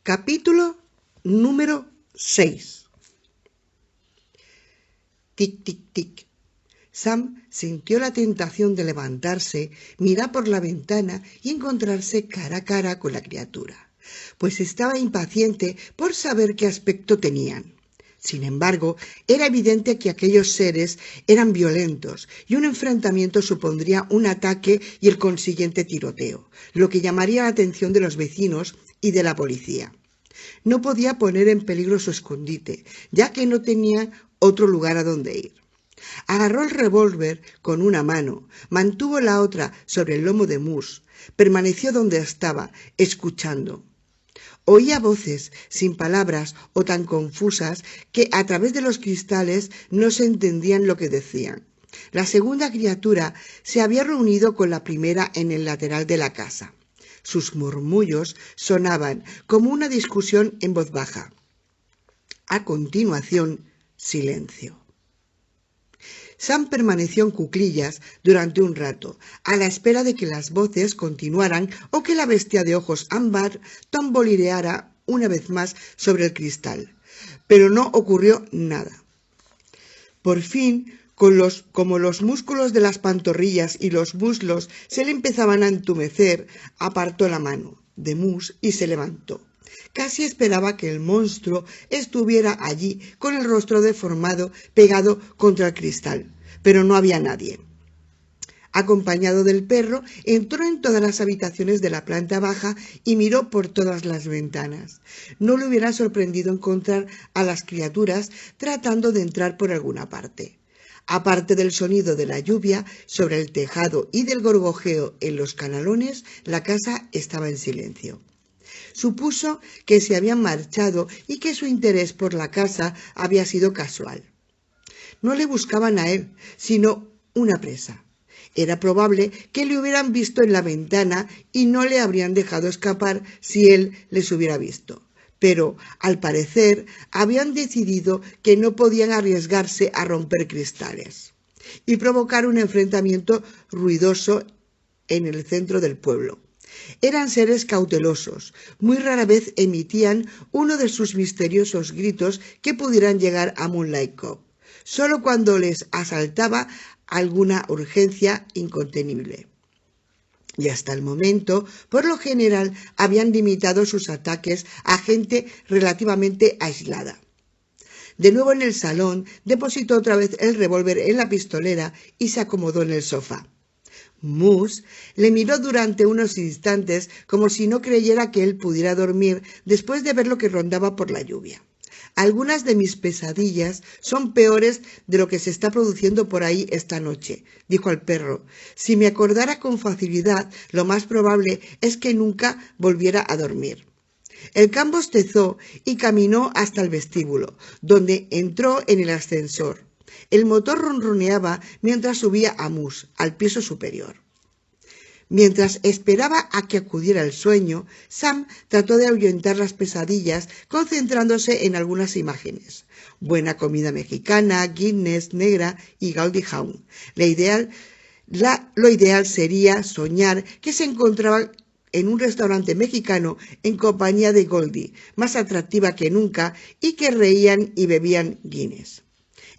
Capítulo número 6. Tic, tic, tic. Sam sintió la tentación de levantarse, mirar por la ventana y encontrarse cara a cara con la criatura, pues estaba impaciente por saber qué aspecto tenían. Sin embargo, era evidente que aquellos seres eran violentos y un enfrentamiento supondría un ataque y el consiguiente tiroteo, lo que llamaría la atención de los vecinos y de la policía. No podía poner en peligro su escondite, ya que no tenía otro lugar a donde ir. Agarró el revólver con una mano, mantuvo la otra sobre el lomo de Moose, permaneció donde estaba, escuchando. Oía voces sin palabras o tan confusas que a través de los cristales no se entendían lo que decían. La segunda criatura se había reunido con la primera en el lateral de la casa. Sus murmullos sonaban como una discusión en voz baja. A continuación, silencio. Sam permaneció en cuclillas durante un rato, a la espera de que las voces continuaran o que la bestia de ojos ámbar tamborileara una vez más sobre el cristal. Pero no ocurrió nada. Por fin, como los músculos de las pantorrillas y los muslos se le empezaban a entumecer, apartó la mano de Moose y se levantó. Casi esperaba que el monstruo estuviera allí con el rostro deformado pegado contra el cristal, pero no había nadie. Acompañado del perro, entró en todas las habitaciones de la planta baja y miró por todas las ventanas. No le hubiera sorprendido encontrar a las criaturas tratando de entrar por alguna parte. Aparte del sonido de la lluvia sobre el tejado y del gorgojeo en los canalones, la casa estaba en silencio. Supuso que se habían marchado y que su interés por la casa había sido casual. No le buscaban a él, sino una presa. Era probable que le hubieran visto en la ventana y no le habrían dejado escapar si él les hubiera visto. Pero, al parecer, habían decidido que no podían arriesgarse a romper cristales y provocar un enfrentamiento ruidoso en el centro del pueblo. Eran seres cautelosos, muy rara vez emitían uno de sus misteriosos gritos que pudieran llegar a Moonlight Cove, solo cuando les asaltaba alguna urgencia incontenible. Y hasta el momento, por lo general, habían limitado sus ataques a gente relativamente aislada. De nuevo en el salón, depositó otra vez el revólver en la pistolera y se acomodó en el sofá. Moose le miró durante unos instantes como si no creyera que él pudiera dormir después de ver lo que rondaba por la lluvia. Algunas de mis pesadillas son peores de lo que se está produciendo por ahí esta noche, dijo al perro. Si me acordara con facilidad, lo más probable es que nunca volviera a dormir. El can bostezó y caminó hasta el vestíbulo, donde entró en el ascensor. El motor ronroneaba mientras subía a Moose al piso superior. Mientras esperaba a que acudiera el sueño, Sam trató de ahuyentar las pesadillas concentrándose en algunas imágenes. Buena comida mexicana, Guinness negra y Goldie Hawn. Lo ideal sería soñar que se encontraban en un restaurante mexicano en compañía de Goldie, más atractiva que nunca, y que reían y bebían Guinness.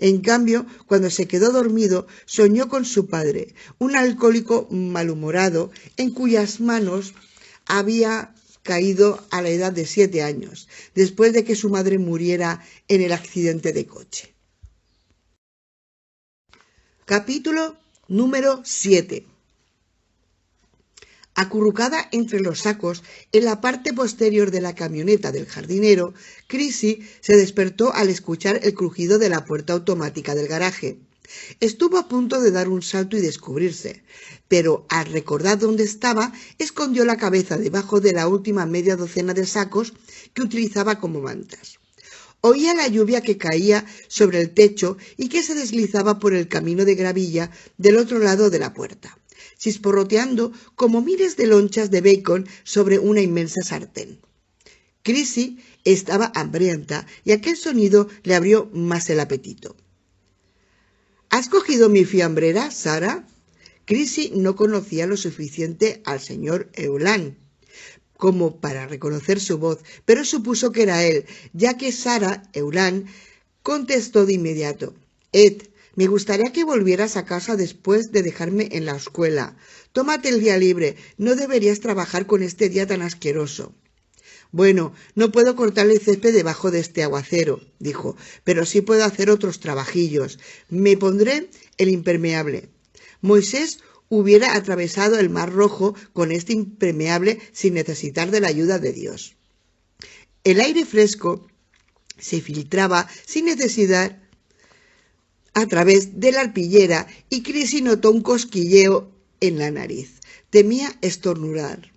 En cambio, cuando se quedó dormido, soñó con su padre, un alcohólico malhumorado en cuyas manos había caído a la edad de 7 años, después de que su madre muriera en el accidente de coche. Capítulo número 7. Acurrucada entre los sacos en la parte posterior de la camioneta del jardinero, Chrissy se despertó al escuchar el crujido de la puerta automática del garaje. Estuvo a punto de dar un salto y descubrirse, pero al recordar dónde estaba, escondió la cabeza debajo de la última media docena de sacos que utilizaba como mantas. Oía la lluvia que caía sobre el techo y que se deslizaba por el camino de gravilla del otro lado de la puerta, chisporroteando como miles de lonchas de bacon sobre una inmensa sartén. Chrissy estaba hambrienta y aquel sonido le abrió más el apetito. ¿Has cogido mi fiambrera, Sarah? Chrissy no conocía lo suficiente al señor Eulán como para reconocer su voz, pero supuso que era él, ya que Sarah Eulan contestó de inmediato: Ed, me gustaría que volvieras a casa después de dejarme en la escuela. Tómate el día libre, no deberías trabajar con este día tan asqueroso. Bueno, no puedo cortar el césped debajo de este aguacero, dijo, pero sí puedo hacer otros trabajillos. Me pondré el impermeable. Moisés hubiera atravesado el Mar Rojo con este impermeable sin necesitar de la ayuda de Dios. El aire fresco se filtraba sin necesidad a través de la arpillera y Chrissy notó un cosquilleo en la nariz. Temía estornudar.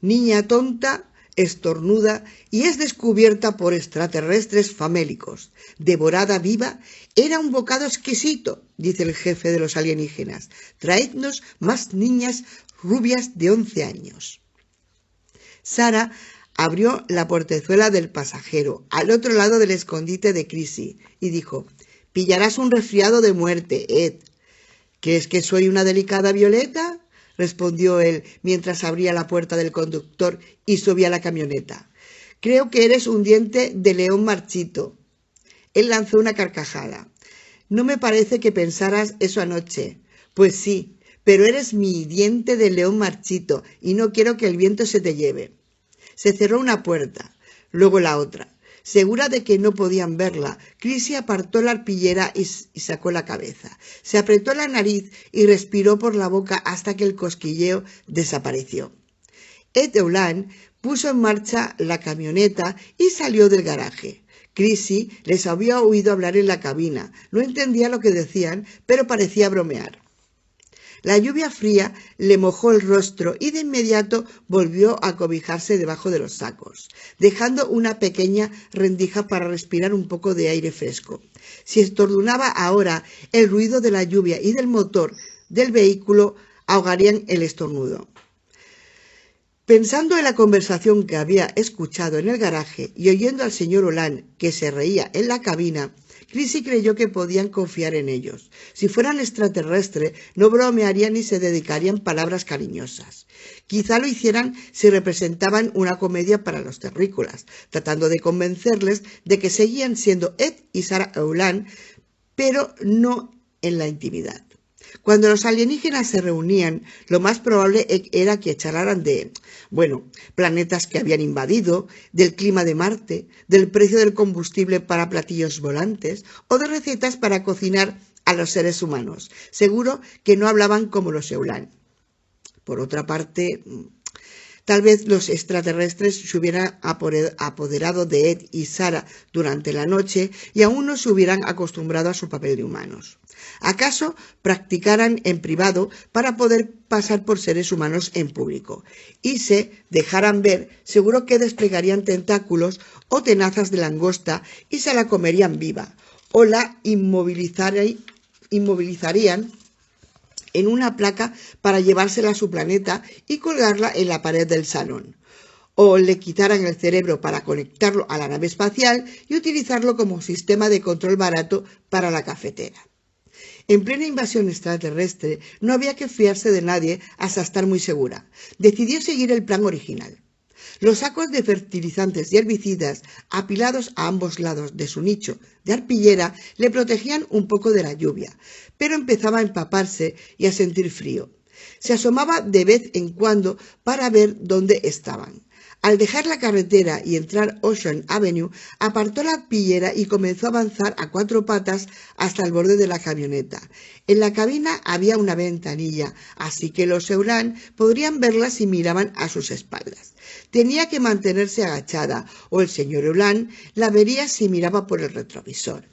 Niña tonta, estornuda y es descubierta por extraterrestres famélicos. Devorada viva, era un bocado exquisito, dice el jefe de los alienígenas. Traednos más niñas rubias de 11 años. Sarah abrió la portezuela del pasajero, al otro lado del escondite de Chrissy, y dijo: «Pillarás un resfriado de muerte, Ed». «¿Crees que soy una delicada violeta?», respondió él mientras abría la puerta del conductor y subía a la camioneta. «Creo que eres un diente de león marchito». Él lanzó una carcajada. «No me parece que pensaras eso anoche». «Pues sí, pero eres mi diente de león marchito y no quiero que el viento se te lleve». Se cerró una puerta, luego la otra. Segura de que no podían verla, Chrissy apartó la arpillera y sacó la cabeza. Se apretó la nariz y respiró por la boca hasta que el cosquilleo desapareció. Ed Eulan puso en marcha la camioneta y salió del garaje. Chrissy les había oído hablar en la cabina. No entendía lo que decían, pero parecía bromear. La lluvia fría le mojó el rostro y de inmediato volvió a cobijarse debajo de los sacos, dejando una pequeña rendija para respirar un poco de aire fresco. Si estornudaba ahora, el ruido de la lluvia y del motor del vehículo ahogarían el estornudo. Pensando en la conversación que había escuchado en el garaje y oyendo al señor Eulan que se reía en la cabina, Chrissy creyó que podían confiar en ellos. Si fueran extraterrestres, no bromearían ni se dedicarían palabras cariñosas. Quizá lo hicieran si representaban una comedia para los terrícolas, tratando de convencerles de que seguían siendo Ed y Sarah Eulan, pero no en la intimidad. Cuando los alienígenas se reunían, lo más probable era que charlaran de, planetas que habían invadido, del clima de Marte, del precio del combustible para platillos volantes o de recetas para cocinar a los seres humanos. Seguro que no hablaban como los Eulan. Por otra parte, tal vez los extraterrestres se hubieran apoderado de Ed y Sarah durante la noche y aún no se hubieran acostumbrado a su papel de humanos. ¿Acaso practicaran en privado para poder pasar por seres humanos en público? Y se dejaran ver, seguro que desplegarían tentáculos o tenazas de langosta y se la comerían viva, o la inmovilizarían en una placa para llevársela a su planeta y colgarla en la pared del salón. O le quitaran el cerebro para conectarlo a la nave espacial y utilizarlo como sistema de control barato para la cafetera. En plena invasión extraterrestre no había que fiarse de nadie hasta estar muy segura. Decidió seguir el plan original. Los sacos de fertilizantes y herbicidas apilados a ambos lados de su nicho de arpillera le protegían un poco de la lluvia, pero empezaba a empaparse y a sentir frío. Se asomaba de vez en cuando para ver dónde estaban. Al dejar la carretera y entrar Ocean Avenue, apartó la arpillera y comenzó a avanzar a 4 patas hasta el borde de la camioneta. En la cabina había una ventanilla, así que los Eulan podrían verla si miraban a sus espaldas. Tenía que mantenerse agachada, o el señor Eulan la vería si miraba por el retrovisor.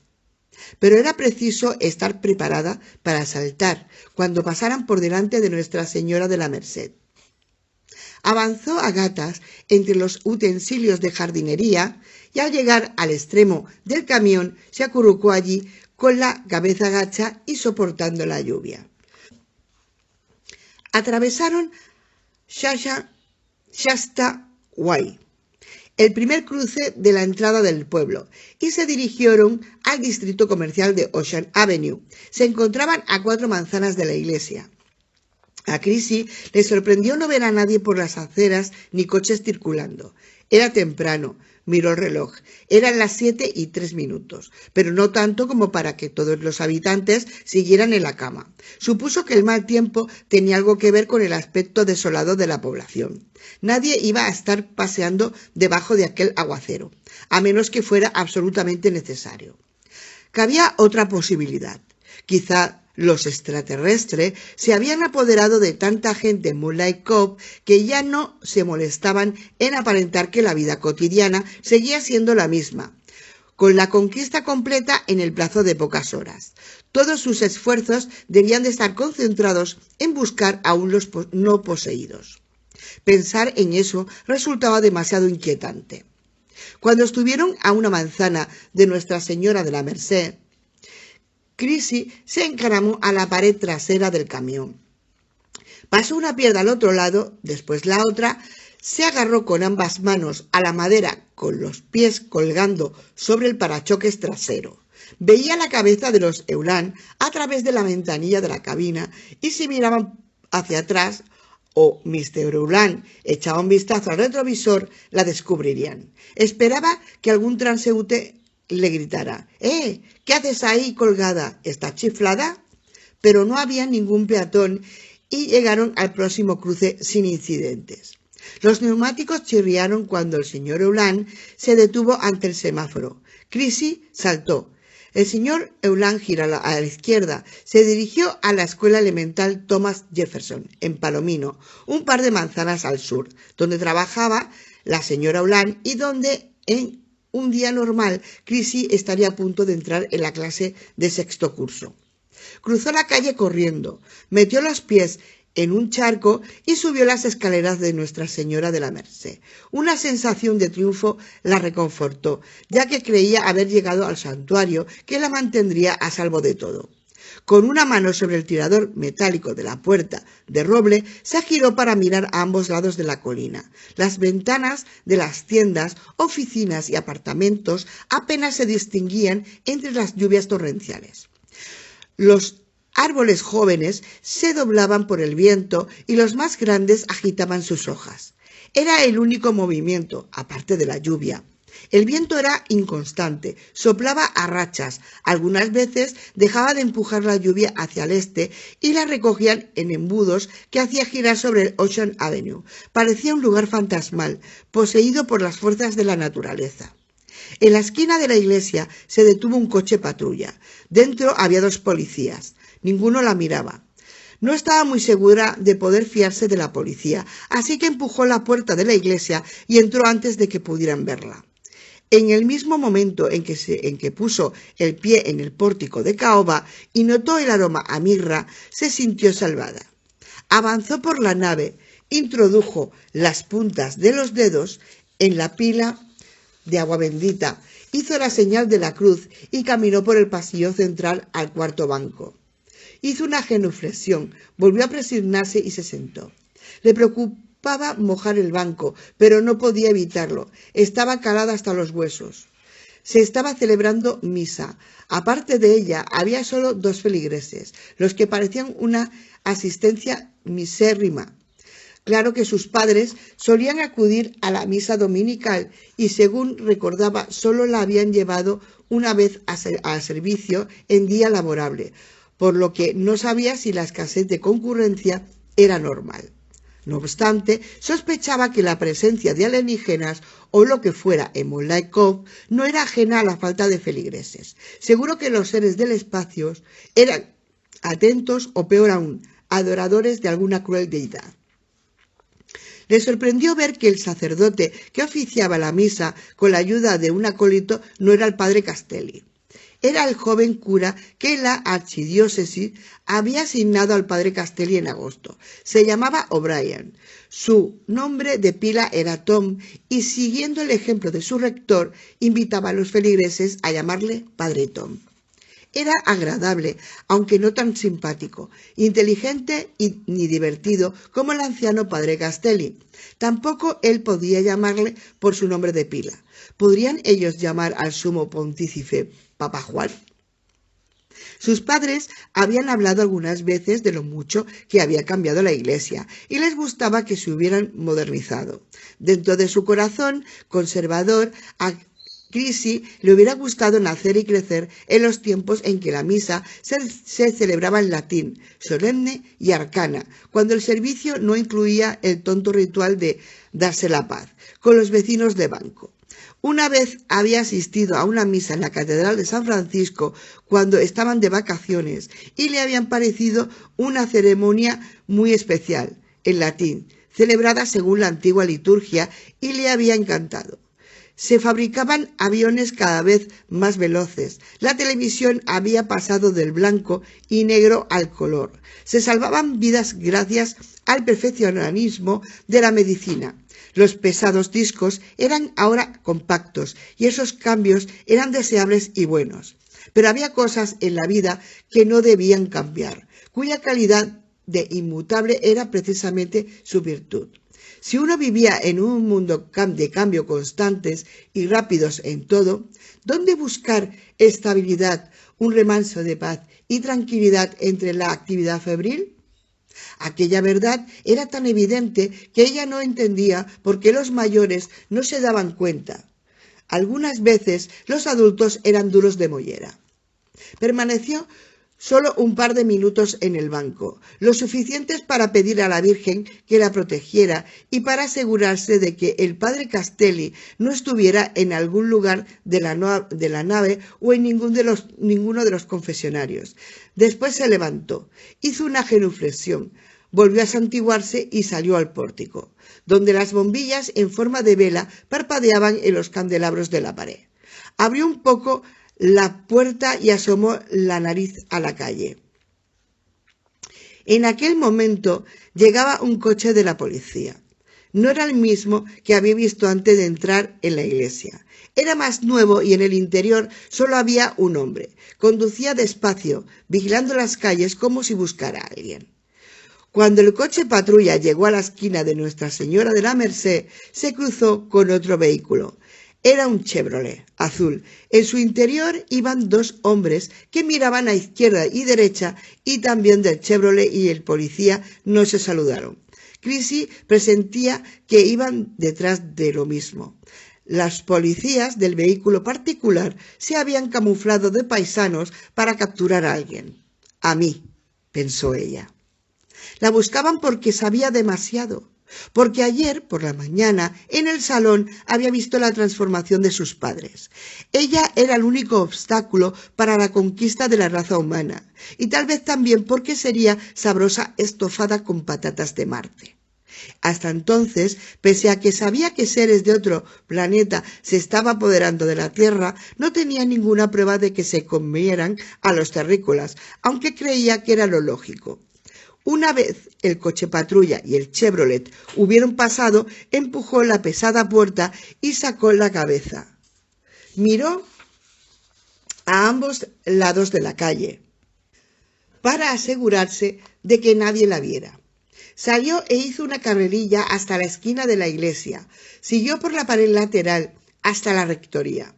Pero era preciso estar preparada para saltar cuando pasaran por delante de Nuestra Señora de la Merced. Avanzó a gatas entre los utensilios de jardinería y al llegar al extremo del camión se acurrucó allí con la cabeza gacha y soportando la lluvia. Atravesaron Shasta Way, el primer cruce de la entrada del pueblo, y se dirigieron al distrito comercial de Ocean Avenue. Se encontraban a 4 manzanas de la iglesia. A Crisi le sorprendió no ver a nadie por las aceras ni coches circulando. Era temprano, miró el reloj. Eran las 7:03, pero no tanto como para que todos los habitantes siguieran en la cama. Supuso que el mal tiempo tenía algo que ver con el aspecto desolado de la población. Nadie iba a estar paseando debajo de aquel aguacero, a menos que fuera absolutamente necesario. Cabía otra posibilidad. Quizá los extraterrestres se habían apoderado de tanta gente en Moonlight Cove que ya no se molestaban en aparentar que la vida cotidiana seguía siendo la misma, con la conquista completa en el plazo de pocas horas. Todos sus esfuerzos debían de estar concentrados en buscar aún los no poseídos. Pensar en eso resultaba demasiado inquietante. Cuando estuvieron a una manzana de Nuestra Señora de la Merced, Crisi se encaramó a la pared trasera del camión. Pasó una pierna al otro lado, después la otra, se agarró con ambas manos a la madera con los pies colgando sobre el parachoques trasero. Veía la cabeza de los Eulán a través de la ventanilla de la cabina y si miraban hacia atrás o Mr. Eulán echaba un vistazo al retrovisor, la descubrirían. Esperaba que algún transeúnte le gritara: ¿qué haces ahí colgada? ¿Estás chiflada? Pero no había ningún peatón y llegaron al próximo cruce sin incidentes. Los neumáticos chirriaron cuando el señor Eulán se detuvo ante el semáforo. Crisi saltó. El señor Eulán giró a la izquierda. Se dirigió a la escuela elemental Thomas Jefferson, en Palomino, un par de manzanas al sur, donde trabajaba la señora Eulán y donde en un día normal, Crisi estaría a punto de entrar en la clase de sexto curso. Cruzó la calle corriendo, metió los pies en un charco y subió las escaleras de Nuestra Señora de la Merced. Una sensación de triunfo la reconfortó, ya que creía haber llegado al santuario que la mantendría a salvo de todo. Con una mano sobre el tirador metálico de la puerta de roble, se giró para mirar a ambos lados de la colina. Las ventanas de las tiendas, oficinas y apartamentos apenas se distinguían entre las lluvias torrenciales. Los árboles jóvenes se doblaban por el viento y los más grandes agitaban sus hojas. Era el único movimiento, aparte de la lluvia. El viento era inconstante, soplaba a rachas, algunas veces dejaba de empujar la lluvia hacia el este y la recogían en embudos que hacía girar sobre el Ocean Avenue. Parecía un lugar fantasmal, poseído por las fuerzas de la naturaleza. En la esquina de la iglesia se detuvo un coche patrulla. Dentro había 2 policías. Ninguno la miraba. No estaba muy segura de poder fiarse de la policía, así que empujó la puerta de la iglesia y entró antes de que pudieran verla. En el mismo momento en que puso el pie en el pórtico de caoba y notó el aroma a mirra, se sintió salvada. Avanzó por la nave, introdujo las puntas de los dedos en la pila de agua bendita, hizo la señal de la cruz y caminó por el pasillo central al cuarto banco. Hizo una genuflexión, volvió a presignarse y se sentó. Le preocupaba mojar el banco, pero no podía evitarlo. Estaba calada hasta los huesos. Se estaba celebrando misa. Aparte de ella, había solo 2 feligreses, los que parecían una asistencia misérrima. Claro que sus padres solían acudir a la misa dominical y, según recordaba, solo la habían llevado una vez al servicio en día laborable, por lo que no sabía si la escasez de concurrencia era normal. No obstante, sospechaba que la presencia de alienígenas o lo que fuera en Moonlight Cove no era ajena a la falta de feligreses. Seguro que los seres del espacio eran atentos o, peor aún, adoradores de alguna cruel deidad. Le sorprendió ver que el sacerdote que oficiaba la misa con la ayuda de un acólito no era el padre Castelli. Era el joven cura que la archidiócesis había asignado al padre Castelli en agosto. Se llamaba O'Brien. Su nombre de pila era Tom y, siguiendo el ejemplo de su rector, invitaba a los feligreses a llamarle padre Tom. Era agradable, aunque no tan simpático, inteligente ni divertido como el anciano padre Castelli. Tampoco él podía llamarle por su nombre de pila. ¿Podrían ellos llamar al sumo pontífice Papa Juan? Sus padres habían hablado algunas veces de lo mucho que había cambiado la iglesia y les gustaba que se hubieran modernizado. Dentro de su corazón conservador, a Crisi le hubiera gustado nacer y crecer en los tiempos en que la misa se celebraba en latín, solemne y arcana, cuando el servicio no incluía el tonto ritual de darse la paz con los vecinos de banco. Una vez había asistido a una misa en la Catedral de San Francisco cuando estaban de vacaciones y le habían parecido una ceremonia muy especial, en latín, celebrada según la antigua liturgia, y le había encantado. Se fabricaban aviones cada vez más veloces. La televisión había pasado del blanco y negro al color. Se salvaban vidas gracias al perfeccionismo de la medicina. Los pesados discos eran ahora compactos y esos cambios eran deseables y buenos. Pero había cosas en la vida que no debían cambiar, cuya calidad de inmutable era precisamente su virtud. Si uno vivía en un mundo de cambio constantes y rápidos en todo, ¿dónde buscar estabilidad, un remanso de paz y tranquilidad entre la actividad febril? Aquella verdad era tan evidente que ella no entendía por qué los mayores no se daban cuenta. Algunas veces los adultos eran duros de mollera. Permaneció solo un par de minutos en el banco, lo suficientes para pedir a la Virgen que la protegiera y para asegurarse de que el padre Castelli no estuviera en algún lugar de la nave o en ninguno de los confesionarios. Después se levantó, hizo una genuflexión, volvió a santiguarse y salió al pórtico, donde las bombillas en forma de vela parpadeaban en los candelabros de la pared. Abrió un poco la puerta y asomó la nariz a la calle. En aquel momento llegaba un coche de la policía. No era el mismo que había visto antes de entrar en la iglesia. Era más nuevo y en el interior solo había un hombre. Conducía despacio, vigilando las calles como si buscara a alguien. Cuando el coche patrulla llegó a la esquina de Nuestra Señora de la Merced, se cruzó con otro vehículo. Era un Chevrolet azul. En su interior iban dos hombres que miraban a izquierda y derecha, y también del Chevrolet y el policía no se saludaron. Crisi presentía que iban detrás de lo mismo. Los policías del vehículo particular se habían camuflado de paisanos para capturar a alguien. A mí, pensó ella. La buscaban porque sabía demasiado. Porque ayer por la mañana en el salón había visto la transformación de sus padres. Ella era el único obstáculo para la conquista de la raza humana, y tal vez también porque sería sabrosa estofada con patatas de Marte. Hasta entonces, pese a que sabía que seres de otro planeta se estaban apoderando de la Tierra, no tenía ninguna prueba de que se comieran a los terrícolas, aunque creía que era lo lógico. Una vez el coche patrulla y el Chevrolet hubieron pasado, empujó la pesada puerta y sacó la cabeza. Miró a ambos lados de la calle para asegurarse de que nadie la viera. Salió e hizo una carrerilla hasta la esquina de la iglesia. Siguió por la pared lateral hasta la rectoría.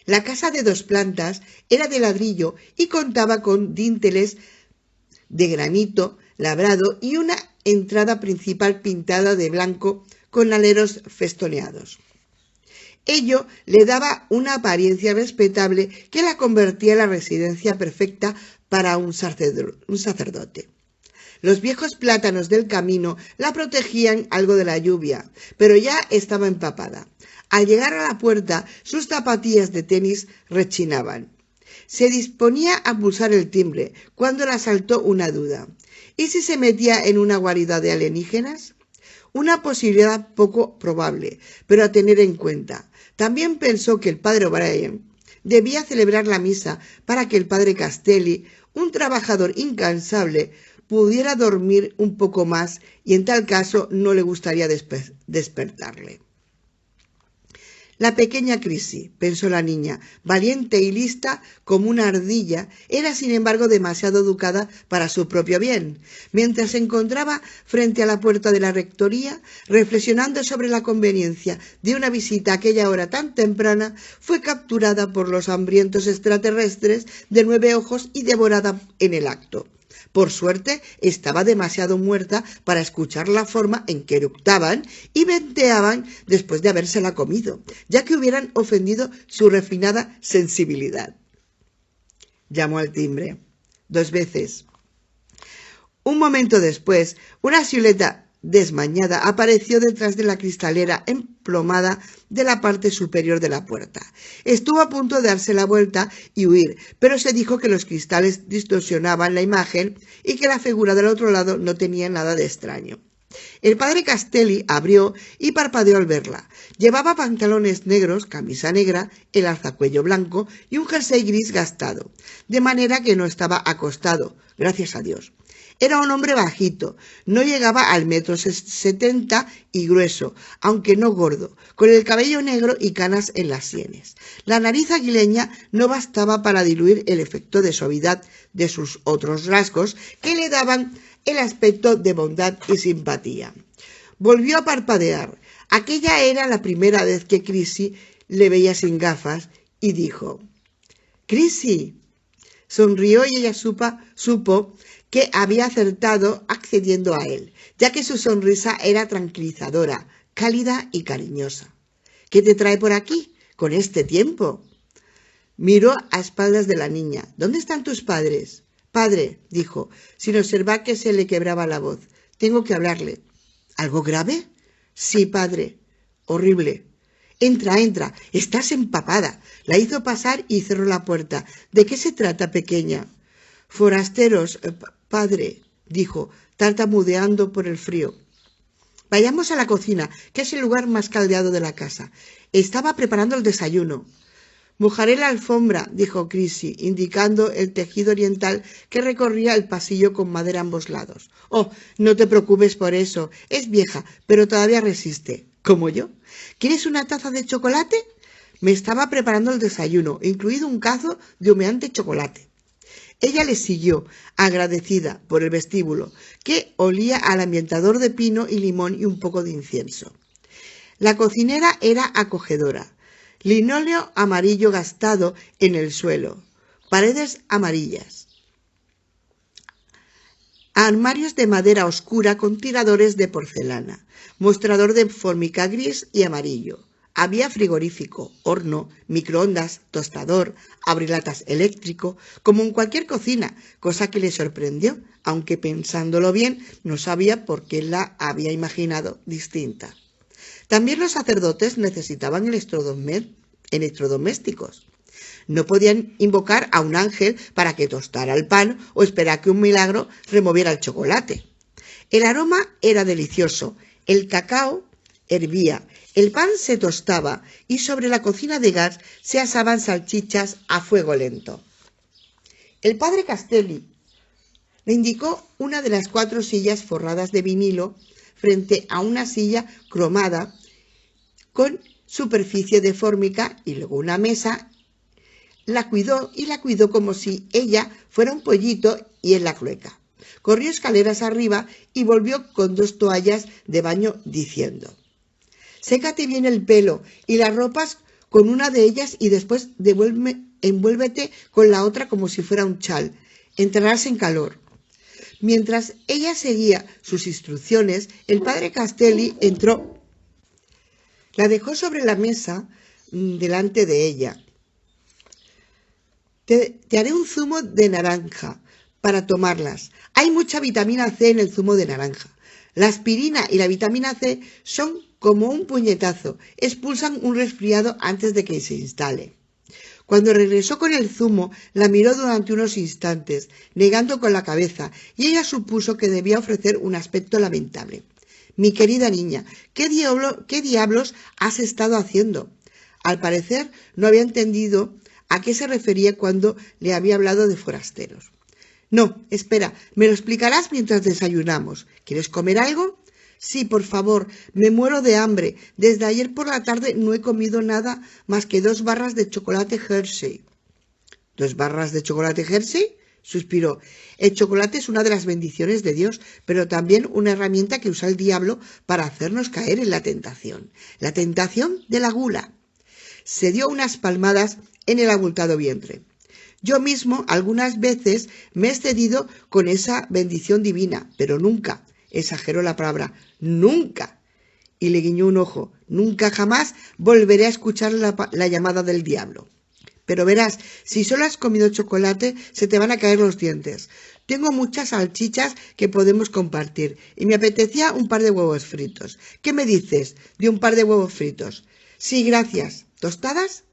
La casa de 2 plantas era de ladrillo y contaba con dinteles de granito labrado y una entrada principal pintada de blanco con aleros festoneados. Ello le daba una apariencia respetable que la convertía en la residencia perfecta para un sacerdote. Los viejos plátanos del camino la protegían algo de la lluvia, pero ya estaba empapada. Al llegar a la puerta, sus zapatillas de tenis rechinaban. Se disponía a pulsar el timbre cuando le asaltó una duda. ¿Y si se metía en una guarida de alienígenas? Una posibilidad poco probable, pero a tener en cuenta. También pensó que el padre O'Brien debía celebrar la misa para que el padre Castelli, un trabajador incansable, pudiera dormir un poco más y en tal caso no le gustaría despertarle. La pequeña Crisi, pensó la niña, valiente y lista como una ardilla, era sin embargo demasiado educada para su propio bien. Mientras se encontraba frente a la puerta de la rectoría, reflexionando sobre la conveniencia de una visita a aquella hora tan temprana, fue capturada por los hambrientos extraterrestres de 9 ojos y devorada en el acto. Por suerte, estaba demasiado muerta para escuchar la forma en que eructaban y venteaban después de habérsela comido, ya que hubieran ofendido su refinada sensibilidad. Llamó al timbre 2 veces. Un momento después, una silueta desmañada apareció detrás de la cristalera emplomada de la parte superior de la puerta. Estuvo a punto de darse la vuelta y huir, pero se dijo que los cristales distorsionaban la imagen y que la figura del otro lado no tenía nada de extraño. El padre Castelli abrió y parpadeó al verla. Llevaba pantalones negros, camisa negra, el alzacuello blanco y un jersey gris gastado, de manera que no estaba acostado, gracias a Dios. Era un hombre bajito, no llegaba al 1,70 m y grueso, aunque no gordo, con el cabello negro y canas en las sienes. La nariz aguileña no bastaba para diluir el efecto de suavidad de sus otros rasgos que le daban el aspecto de bondad y simpatía. Volvió a parpadear. Aquella era la primera vez que Crisi le veía sin gafas y dijo: «Crisi». Sonrió y ella supo que había acertado accediendo a él, ya que su sonrisa era tranquilizadora, cálida y cariñosa. «¿Qué te trae por aquí, con este tiempo?» Miró a espaldas de la niña. «¿Dónde están tus padres?» «Padre», dijo, sin observar que se le quebraba la voz, «tengo que hablarle». «¿Algo grave?» «Sí, padre». «Horrible». «Entra, entra, estás empapada». La hizo pasar y cerró la puerta. «¿De qué se trata, pequeña?» «Forasteros, padre», dijo, tartamudeando por el frío. «Vayamos a la cocina, que es el lugar más caldeado de la casa. Estaba preparando el desayuno». «Mojaré la alfombra», dijo Crisi, indicando el tejido oriental que recorría el pasillo con madera a ambos lados. «Oh, no te preocupes por eso. Es vieja, pero todavía resiste. ¿Como yo? ¿Quieres una taza de chocolate?» Me estaba preparando el desayuno, incluido un cazo de humeante chocolate. Ella le siguió, agradecida, por el vestíbulo, que olía al ambientador de pino y limón y un poco de incienso. La cocinera era acogedora. Linóleo amarillo gastado en el suelo, paredes amarillas, armarios de madera oscura con tiradores de porcelana, mostrador de formica gris y amarillo. Había frigorífico, horno, microondas, tostador, abrilatas eléctrico, como en cualquier cocina, cosa que le sorprendió, aunque pensándolo bien no sabía por qué la había imaginado distinta. También los sacerdotes necesitaban electrodomésticos. No podían invocar a un ángel para que tostara el pan o esperar que un milagro removiera el chocolate. El aroma era delicioso, el cacao hervía, el pan se tostaba y sobre la cocina de gas se asaban salchichas a fuego lento. El padre Castelli le indicó una de las 4 sillas forradas de vinilo frente a una silla cromada con superficie de fórmica y luego una mesa. La cuidó como si ella fuera un pollito y él la clueca. Corrió escaleras arriba y volvió con 2 toallas de baño diciendo: «Sécate bien el pelo y las ropas con una de ellas y después envuélvete con la otra como si fuera un chal. Entrarás en calor». Mientras ella seguía sus instrucciones, el padre Castelli entró. La dejó sobre la mesa delante de ella. Te haré un zumo de naranja para tomarlas. Hay mucha vitamina C en el zumo de naranja. La aspirina y la vitamina C son como un puñetazo, expulsan un resfriado antes de que se instale. Cuando regresó con el zumo, la miró durante unos instantes, negando con la cabeza, y ella supuso que debía ofrecer un aspecto lamentable. «Mi querida niña, ¿qué diablos has estado haciendo?» Al parecer no había entendido a qué se refería cuando le había hablado de forasteros. «No, espera, me lo explicarás mientras desayunamos. ¿Quieres comer algo?» Sí, por favor, me muero de hambre. Desde ayer por la tarde no he comido nada más que 2 barras de chocolate Hershey. ¿2 barras de chocolate Hershey? Suspiró. El chocolate es una de las bendiciones de Dios, pero también una herramienta que usa el diablo para hacernos caer en la tentación de la gula. Se dio unas palmadas en el abultado vientre. Yo mismo algunas veces me he excedido con esa bendición divina, pero nunca, exageró la palabra, nunca. Y le guiñó un ojo. Nunca jamás volveré a escuchar la llamada del diablo. Pero verás, si solo has comido chocolate, se te van a caer los dientes. Tengo muchas salchichas que podemos compartir y me apetecía un par de huevos fritos. ¿Qué me dices de un par de huevos fritos? Sí, gracias. ¿Tostadas?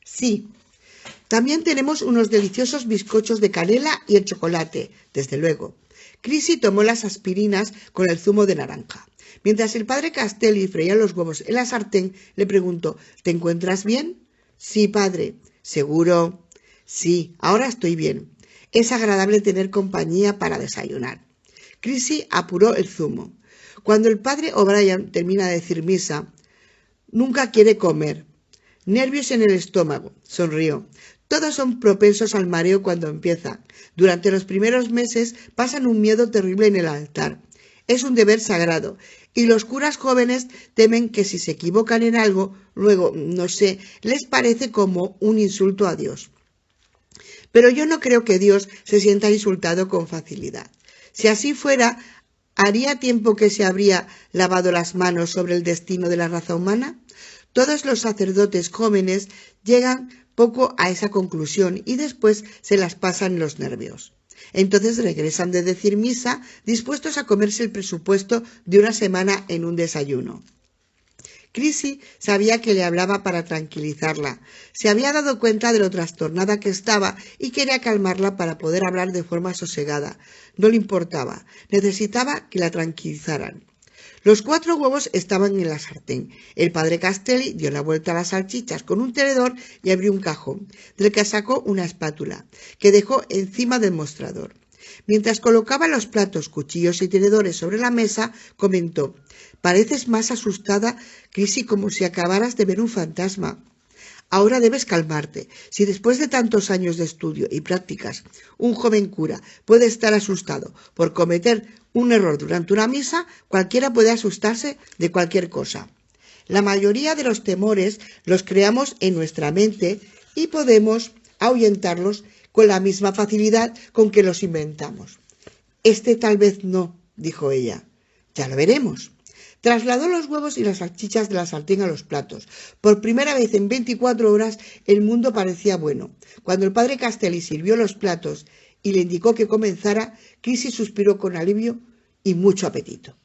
Sí. También tenemos unos deliciosos bizcochos de canela y el chocolate, desde luego. Chrissy tomó las aspirinas con el zumo de naranja. Mientras el padre Castelli freía los huevos en la sartén, le preguntó, ¿te encuentras bien? Sí, padre. ¿Seguro? Sí, ahora estoy bien. Es agradable tener compañía para desayunar. Chrissy apuró el zumo. Cuando el padre O'Brien termina de decir misa, nunca quiere comer. Nervios en el estómago, sonrió. Todos son propensos al mareo cuando empieza. Durante los primeros meses pasan un miedo terrible en el altar. Es un deber sagrado, y los curas jóvenes temen que si se equivocan en algo, luego, no sé, les parece como un insulto a Dios. Pero yo no creo que Dios se sienta insultado con facilidad. Si así fuera, ¿haría tiempo que se habría lavado las manos sobre el destino de la raza humana? Todos los sacerdotes jóvenes llegan poco a esa conclusión y después se las pasan los nervios. Entonces regresan de decir misa dispuestos a comerse el presupuesto de una semana en un desayuno. Chrissy sabía que le hablaba para tranquilizarla. Se había dado cuenta de lo trastornada que estaba y quería calmarla para poder hablar de forma sosegada. No le importaba, necesitaba que la tranquilizaran. Los 4 huevos estaban en la sartén. El padre Castelli dio la vuelta a las salchichas con un tenedor y abrió un cajón, del que sacó una espátula, que dejó encima del mostrador. Mientras colocaba los platos, cuchillos y tenedores sobre la mesa, comentó, «Pareces más asustada, Chrissy, como si acabaras de ver un fantasma». Ahora debes calmarte. Si después de tantos años de estudio y prácticas un joven cura puede estar asustado por cometer un error durante una misa, cualquiera puede asustarse de cualquier cosa. La mayoría de los temores los creamos en nuestra mente y podemos ahuyentarlos con la misma facilidad con que los inventamos. Este tal vez no, dijo ella. Ya lo veremos. Trasladó los huevos y las salchichas de la sartén a los platos. Por primera vez en 24 horas el mundo parecía bueno. Cuando el padre Castelli sirvió los platos y le indicó que comenzara, Chrissy suspiró con alivio y mucho apetito.